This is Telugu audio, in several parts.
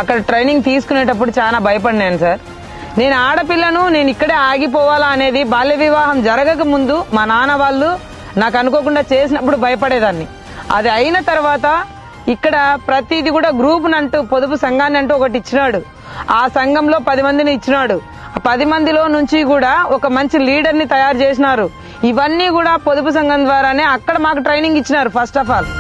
అక్కడ ట్రైనింగ్ తీసుకునేటప్పుడు చాలా భయపడినాను సార్. నేను ఆడపిల్లను నేను ఇక్కడే ఆగిపోవాలా అనేది బాల్య వివాహం జరగక ముందు మా నాన్న వాళ్ళు నాకు అనుకోకుండా చేసినప్పుడు భయపడేదాన్ని. అది అయిన తర్వాత ఇక్కడ ప్రతిది కూడా గ్రూప్ నంటూ పొదుపు సంఘాన్ని అంటూ ఒకటి ఇచ్చినాడు. ఆ సంఘంలో 10 మందిని ఇచ్చినాడు. ఆ 10 మందిలో నుంచి కూడా ఒక మంచి లీడర్ ని తయారు చేసినారు. ఇవన్నీ కూడా పొదుపు సంఘం ద్వారానే అక్కడ మాకు ట్రైనింగ్ ఇచ్చినారు. ఫస్ట్ ఆఫ్ ఆల్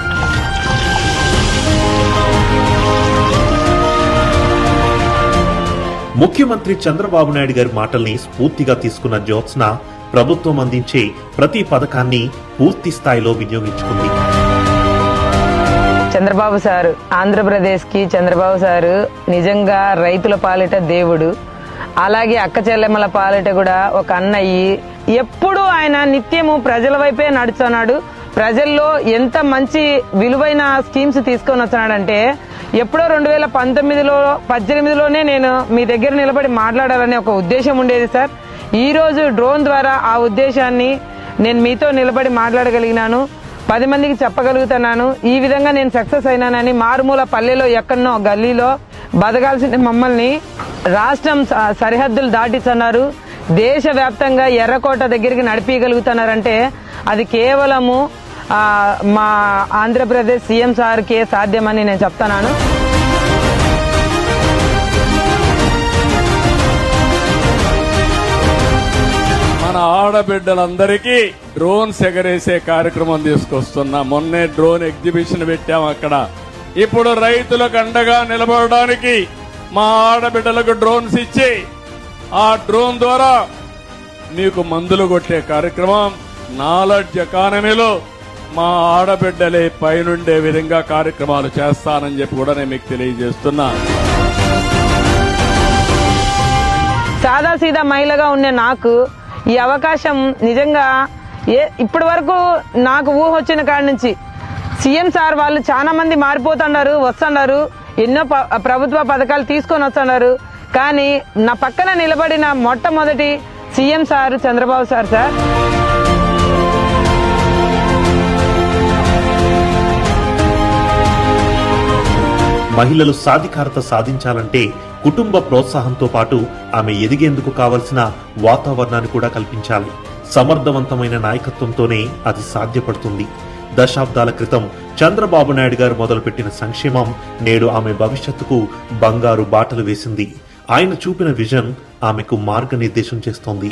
ముఖ్యమంత్రి చంద్రబాబు నాయుడు గారి మాటల్ని స్ఫూర్తిగా తీసుకున్న జ్యోత్స్న ప్రభుత్వం అందించే ప్రతి పథకాన్ని పూర్తి స్థాయిలో వినియోగించుకుంది. చంద్రబాబు సారు ఆంధ్రప్రదేశ్ కి చంద్రబాబు సారు నిజంగా రైతుల పాలిట దేవుడు. అలాగే అక్క చెల్లెమ్మల పాలిట కూడా ఒక అన్నయ్యి. ఎప్పుడూ ఆయన నిత్యము ప్రజల వైపే నడుచున్నాడు. ప్రజల్లో ఎంత మంచి విలువైన స్కీమ్స్ తీసుకొని వస్తున్నాడంటే ఎప్పుడో 2019లో 18లోనే నేను మీ దగ్గర నిలబడి మాట్లాడాలనే ఒక ఉద్దేశం ఉండేది సార్. ఈ రోజు డ్రోన్ ద్వారా ఆ ఉద్దేశాన్ని నేను మీతో నిలబడి మాట్లాడగలిగినాను. 10 మందికి చెప్పగలుగుతున్నాను. ఈ విధంగా నేను సక్సెస్ అయినానని మారుమూల పల్లెలో ఎక్కడనో గల్లీలో బతకాల్సిన మమ్మల్ని రాష్ట్రం సరిహద్దులు దాటిస్తున్నారు. దేశవ్యాప్తంగా ఎర్రకోట దగ్గరికి నడిపించగలుగుతున్నారంటే అది కేవలము మా ఆంధ్రప్రదేశ్ సీఎం సార్కే సాధ్యమని నేను చెప్తున్నాను. మన ఆడబిడ్డలందరికీ డ్రోన్స్ ఎగరేసే కార్యక్రమం తీసుకొస్తున్నా. మొన్నే డ్రోన్ ఎగ్జిబిషన్ పెట్టాం అక్కడ. ఇప్పుడు రైతులకు అండగా నిలబడడానికి మా ఆడబిడ్డలకు డ్రోన్స్ ఇచ్చి ఆ డ్రోన్ ద్వారా మీకు మందులు కొట్టే కార్యక్రమం నాలెడ్జ్ ఎకానమీలో మా ఆడబిడ్డలే పైనుండే విధంగా కార్యక్రమాలు చేస్తానని చెప్పి కూడా నేను మీకు తెలియజేస్తున్నా. సాదాసీదా మహిళగా ఉండే నాకు ఈ అవకాశం నిజంగా ఇప్పటి వరకు నాకు ఊహ వచ్చిన కాడి నుంచి సీఎం సార్ వాళ్ళు చాలా మంది మారిపోతున్నారు, వస్తున్నారు, ఎన్నో ప్రభుత్వ పథకాలు తీసుకొని వస్తున్నారు. కానీ నా పక్కన నిలబడిన మొట్టమొదటి సీఎం సార్ చంద్రబాబు సార్. మహిళలు సాధికారత సాధించాలంటే కుటుంబ ప్రోత్సాహంతో పాటు ఆమె ఎదిగేందుకు కావలసిన వాతావరణాన్ని కూడా కల్పించాలి. సమర్థవంతమైన నాయకత్వంతోనే అది సాధ్యపడుతుంది. దశాబ్దాల క్రితం చంద్రబాబు నాయుడు గారు మొదలుపెట్టిన సంక్షేమం నేడు ఆమె భవిష్యత్తుకు బంగారు బాటలు వేసింది. ఆయన చూపిన విజన్ ఆమెకు మార్గనిర్దేశం చేస్తోంది.